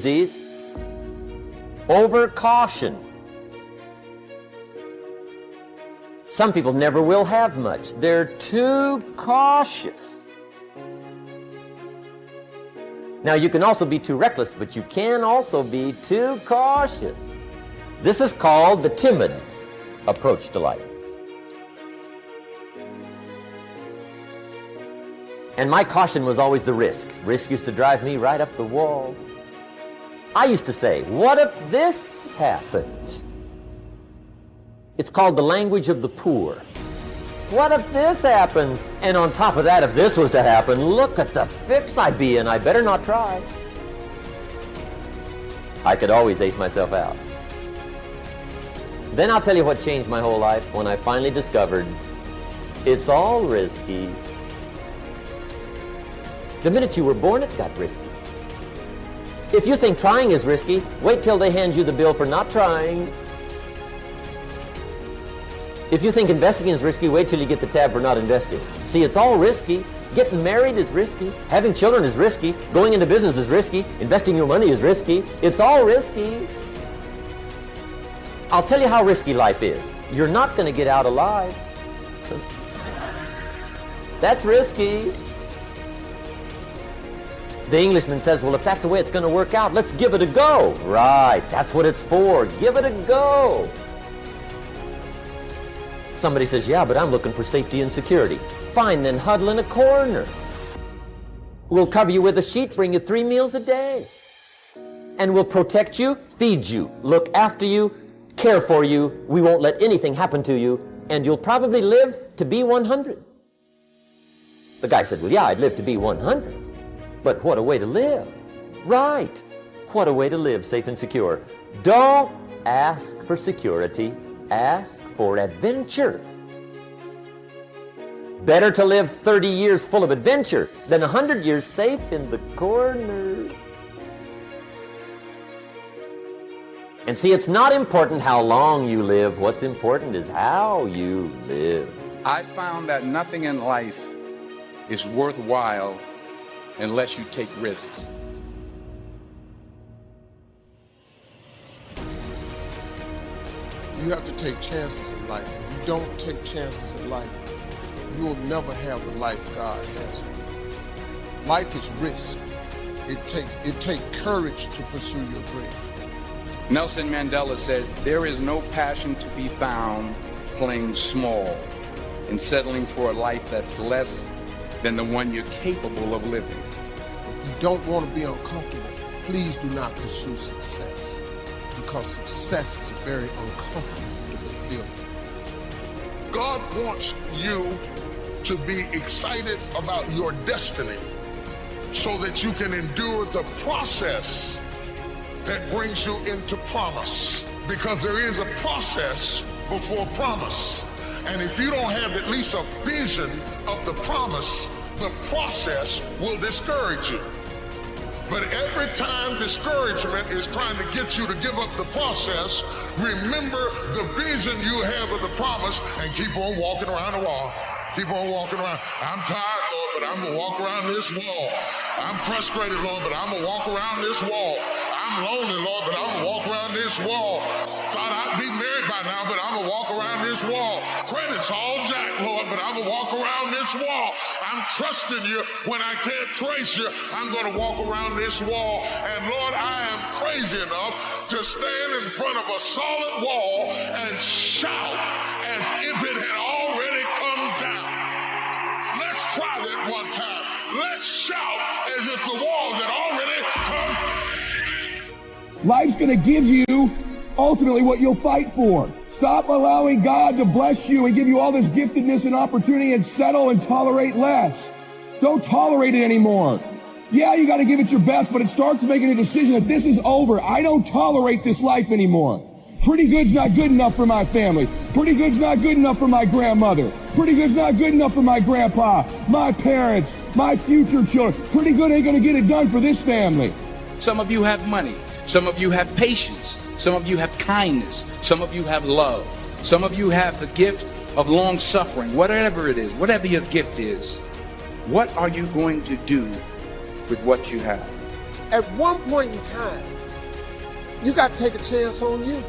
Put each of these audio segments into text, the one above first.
disease. Over caution. Some people never will have much. They're too cautious. Now, you can also be too reckless, but you can also be too cautious. This is called the timid approach to life. And my caution was always the risk. Risk used to drive me right up the wall. I used to say, what if this happens? It's called the language of the poor. What if this happens? And on top of that, if this was to happen, look at the fix I'd be in. I better not try. I could always ace myself out. Then I'll tell you what changed my whole life when I finally discovered it's all risky. The minute you were born, it got risky. If you think trying is risky, wait till they hand you the bill for not trying. If you think investing is risky, wait till you get the tab for not investing. See, it's all risky. Getting married is risky. Having children is risky. Going into business is risky. Investing your money is risky. It's all risky. I'll tell you how risky life is. You're not going to get out alive. That's risky. The Englishman says, well, if that's the way it's going to work out, let's give it a go. Right, that's what it's for. Give it a go. Somebody says, yeah, but I'm looking for safety and security. Fine, then huddle in a corner. We'll cover you with a sheet, bring you 3 meals a day. And we'll protect you, feed you, look after you, care for you. We won't let anything happen to you, and you'll probably live to be 100. The guy said, well, yeah, I'd live to be 100. But what a way to live. Right. What a way to live, safe and secure. Don't ask for security. Ask for adventure. Better to live 30 years full of adventure than 100 years safe in the corner. And see, it's not important how long you live. What's important is how you live. I found that nothing in life is worthwhile unless you take risks. You have to take chances in life. If you don't take chances in life, you will never have the life God has for you. Life is risk. It take courage to pursue your dream. Nelson Mandela said, there is no passion to be found playing small and settling for a life that's less than the one you're capable of living. If you don't want to be uncomfortable, please do not pursue success, because success is a very uncomfortable feeling. God wants you to be excited about your destiny so that you can endure the process that brings you into promise, because there is a process before promise. And if you don't have at least a vision of the promise, the process will discourage you. But every time discouragement is trying to get you to give up the process, remember the vision you have of the promise and keep on walking around the wall. Keep on walking around. I'm tired, Lord, but I'm going to walk around this wall. I'm frustrated, Lord, but I'm going to walk around this wall. I'm lonely, Lord, but I'm going to walk around this wall. Thought I'd be married by now, but I'm going to walk around this wall. Credit's all jacked, Lord, but I'm going to walk around this wall. I'm trusting you when I can't trace you. I'm going to walk around this wall. And Lord, I am crazy enough to stand in front of a solid wall and shout as if it had already come down. Let's try that one time. Let's shout as if the walls had already come down. Life's going to give you ultimately what you'll fight for. Stop allowing God to bless you and give you all this giftedness and opportunity and settle and tolerate less. Don't tolerate it anymore. Yeah, you got to give it your best, but it starts making a decision that this is over. I don't tolerate this life anymore. Pretty good's not good enough for my family. Pretty good's not good enough for my grandmother. Pretty good's not good enough for my grandpa, my parents, my future children. Pretty good ain't going to get it done for this family. Some of you have money. Some of you have patience. Some of you have kindness. Some of you have love. Some of you have the gift of long suffering. Whatever it is, whatever your gift is, what are you going to do with what you have? At one point in time, you got to take a chance on you.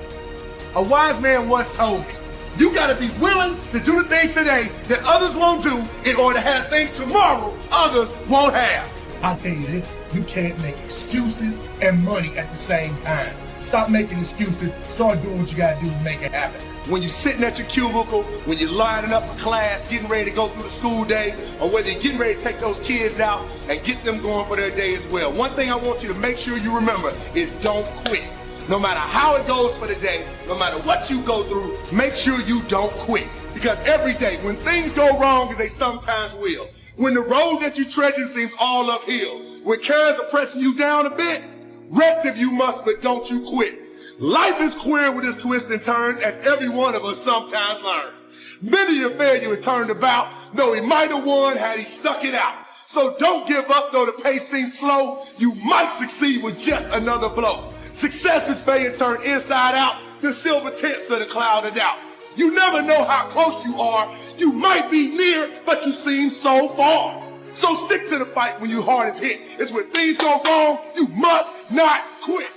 A wise man once told me, you got to be willing to do the things today that others won't do in order to have things tomorrow others won't have. I'll tell you this, you can't make excuses and money at the same time. Stop making excuses, start doing what you got to do to make it happen. When you're sitting at your cubicle, when you're lining up for class, getting ready to go through the school day, or whether you're getting ready to take those kids out and get them going for their day as well. One thing I want you to make sure you remember is don't quit. No matter how it goes for the day, no matter what you go through, make sure you don't quit. Because every day, when things go wrong, as they sometimes will, when the road that you're treading seems all uphill, when cares are pressing you down a bit, rest if you must, but don't you quit. Life is queer with its twists and turns, as every one of us sometimes learns. Many a failure had turned about, though he might have won had he stuck it out. So don't give up, though the pace seems slow. You might succeed with just another blow. Success is being turned inside out, the silver tips of the cloud of doubt. You never know how close you are. You might be near, but you seem so far. So stick to the fight when your heart is hit. It's when things go wrong, you must not quit.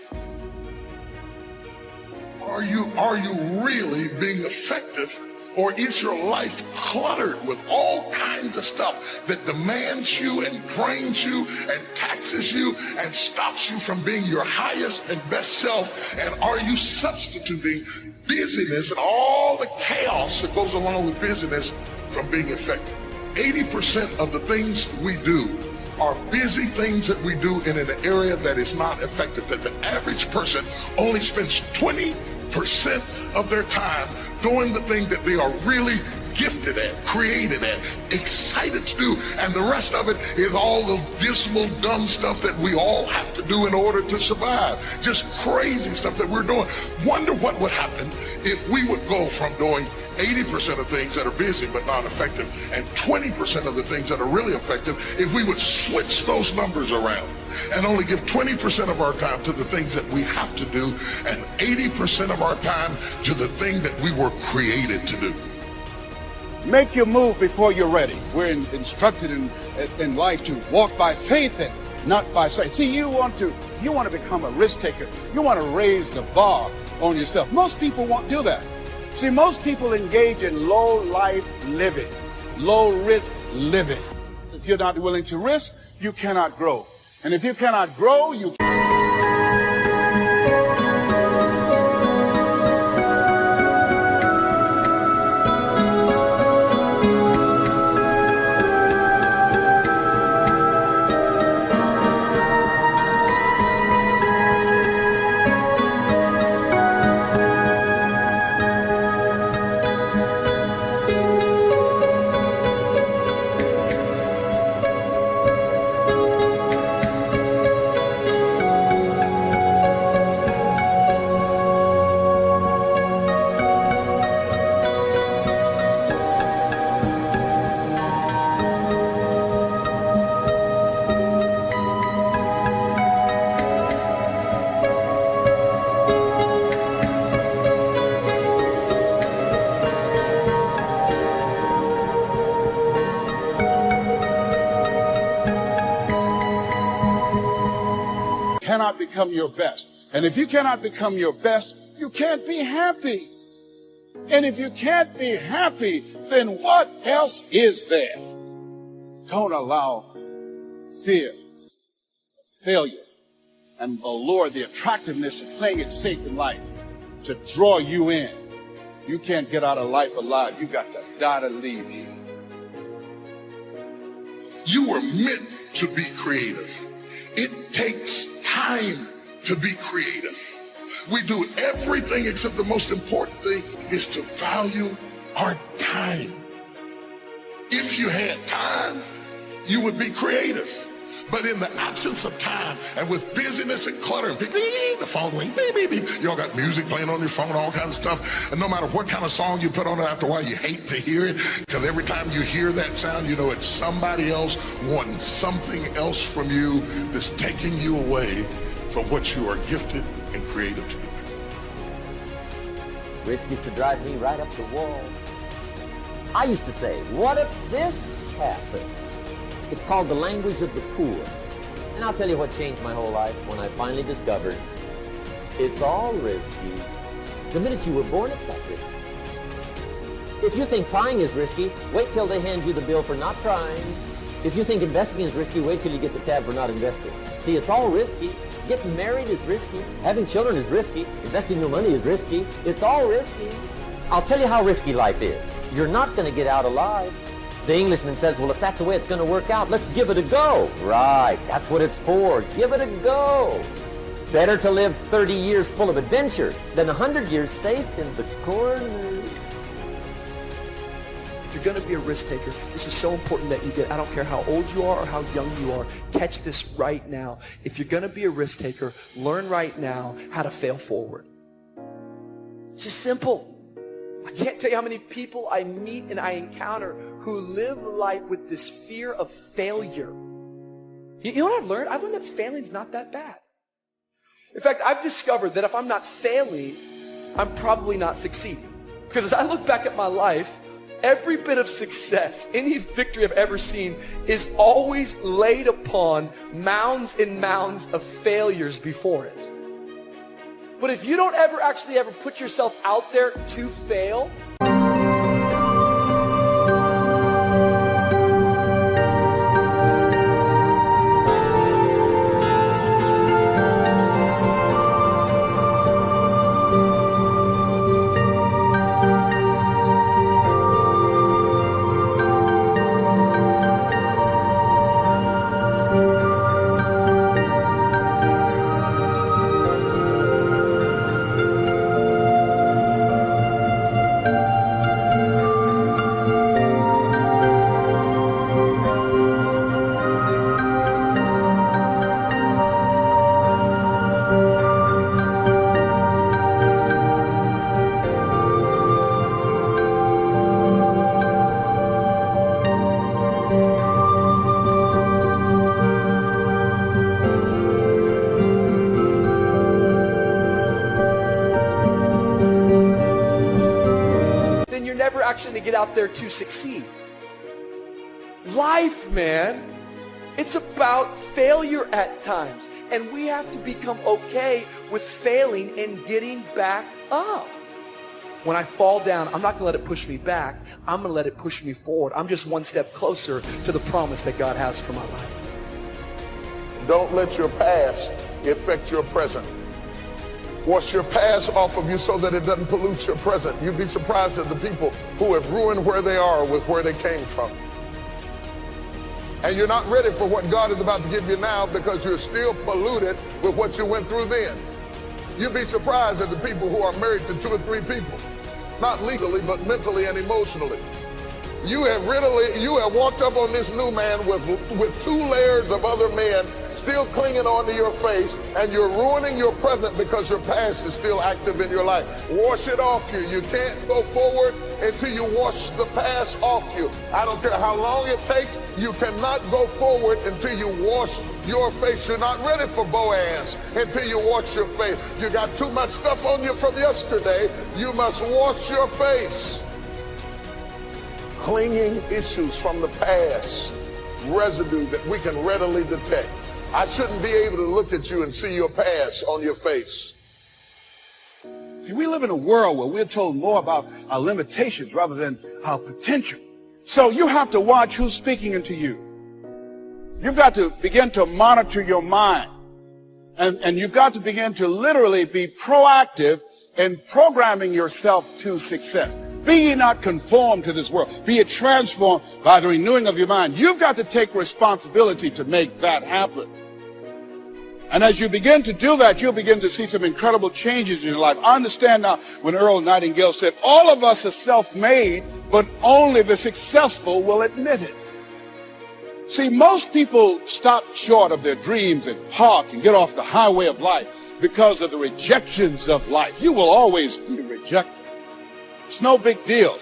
Are you really being effective, or is your life cluttered with all kinds of stuff that demands you and drains you and taxes you and stops you from being your highest and best self? And are you substituting busyness and all the chaos that goes along with busyness from being effective? 80% of the things we do are busy things that we do in an area that is not effective, that the average person only spends 20% of their time doing the thing that they are really gifted at, created at, excited to do, and the rest of it is all the dismal, dumb stuff that we all have to do in order to survive. Just crazy stuff that we're doing. Wonder what would happen if we would go from doing 80% of things that are busy but not effective, and 20% of the things that are really effective if we would switch those numbers around and only give 20% of our time to the things that we have to do and 80% of our time to the thing that we were created to do. Make your move before you're ready. We're instructed in life to walk by faith and not by sight. See, you want to become a risk taker. You want to raise the bar on yourself. Most people won't do that. See, most people engage in low life living, low risk living. If you're not willing to risk, you cannot grow. And if you cannot grow, you cannot become your best. And if you cannot become your best, you can't be happy. And if you can't be happy, then what else is there? Don't allow fear, failure, and the allure, the attractiveness of playing it safe in life to draw you in. You can't get out of life alive. You got to die to leave here. You were meant to be creative. It takes time to be creative. We do everything except the most important thing is to value our time. If you had time, you would be creative. But in the absence of time and with busyness and clutter and the phone going beep, beep, beep, you all got music playing on your phone, all kinds of stuff. And no matter what kind of song you put on it, after a while you hate to hear it, because every time you hear that sound, you know it's somebody else wanting something else from you that's taking you away from what you are gifted and created to do. Risk used to drive me right up the wall. I used to say, what if this happens? It's called the language of the poor. And I'll tell you what changed my whole life when I finally discovered it's all risky. The minute you were born, it's not risky. If you think trying is risky, wait till they hand you the bill for not trying. If you think investing is risky, wait till you get the tab for not investing. See, it's all risky. Getting married is risky. Having children is risky. Investing your money is risky. It's all risky. I'll tell you how risky life is. You're not going to get out alive. The Englishman says, well, if that's the way it's going to work out, let's give it a go. Right, that's what it's for. Give it a go. Better to live 30 years full of adventure than 100 years safe in the corner. If you're going to be a risk taker, this is so important that you get, I don't care how old you are or how young you are, catch this right now. If you're going to be a risk taker, learn right now how to fail forward. It's just simple. I can't tell you how many people I meet and I encounter who live life with this fear of failure. You know what I've learned? I've learned that failing's not that bad. In fact, I've discovered that if I'm not failing, I'm probably not succeeding. Because as I look back at my life, every bit of success, any victory I've ever seen is always laid upon mounds and mounds of failures before it. But if you don't ever put yourself out there to fail, to get out there to succeed. Life, man, it's about failure at times. And we have to become okay with failing and getting back up. When I fall down, I'm not going to let it push me back. I'm going to let it push me forward. I'm just one step closer to the promise that God has for my life. Don't let your past affect your present. Wash your past off of you so that it doesn't pollute your present. You'd be surprised at the people who have ruined where they are with where they came from. And you're not ready for what God is about to give you now because you're still polluted with what you went through then. You'd be surprised at the people who are married to 2 or 3 people, not legally, but mentally and emotionally. You have walked up on this new man with 2 layers of other men still clinging onto your face, and you're ruining your present because your past is still active in your life. Wash it off you. You can't go forward until you wash the past off you. I don't care how long it takes, you cannot go forward until you wash your face. You're not ready for Boaz until you wash your face. You got too much stuff on you from yesterday. You must wash your face. Clinging issues from the past, residue that we can readily detect. I shouldn't be able to look at you and see your past on your face. See, we live in a world where we're told more about our limitations rather than our potential. So you have to watch who's speaking into you. You've got to begin to monitor your mind. And you've got to begin to literally be proactive in programming yourself to success. Be ye not conformed to this world. Be ye transformed by the renewing of your mind. You've got to take responsibility to make that happen. And as you begin to do that, you'll begin to see some incredible changes in your life. I understand now when Earl Nightingale said, all of us are self-made, but only the successful will admit it. See, most people stop short of their dreams and park and get off the highway of life because of the rejections of life. You will always be rejected. It's no big deal.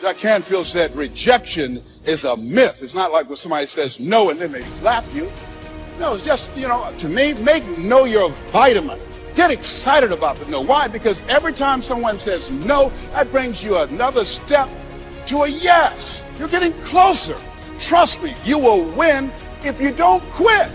Jack Canfield said rejection is a myth. It's not like when somebody says no and then they slap you. No, it's just, to me, make no your vitamin. Get excited about the no. Why? Because every time someone says no, that brings you another step to a yes. You're getting closer. Trust me, you will win if you don't quit.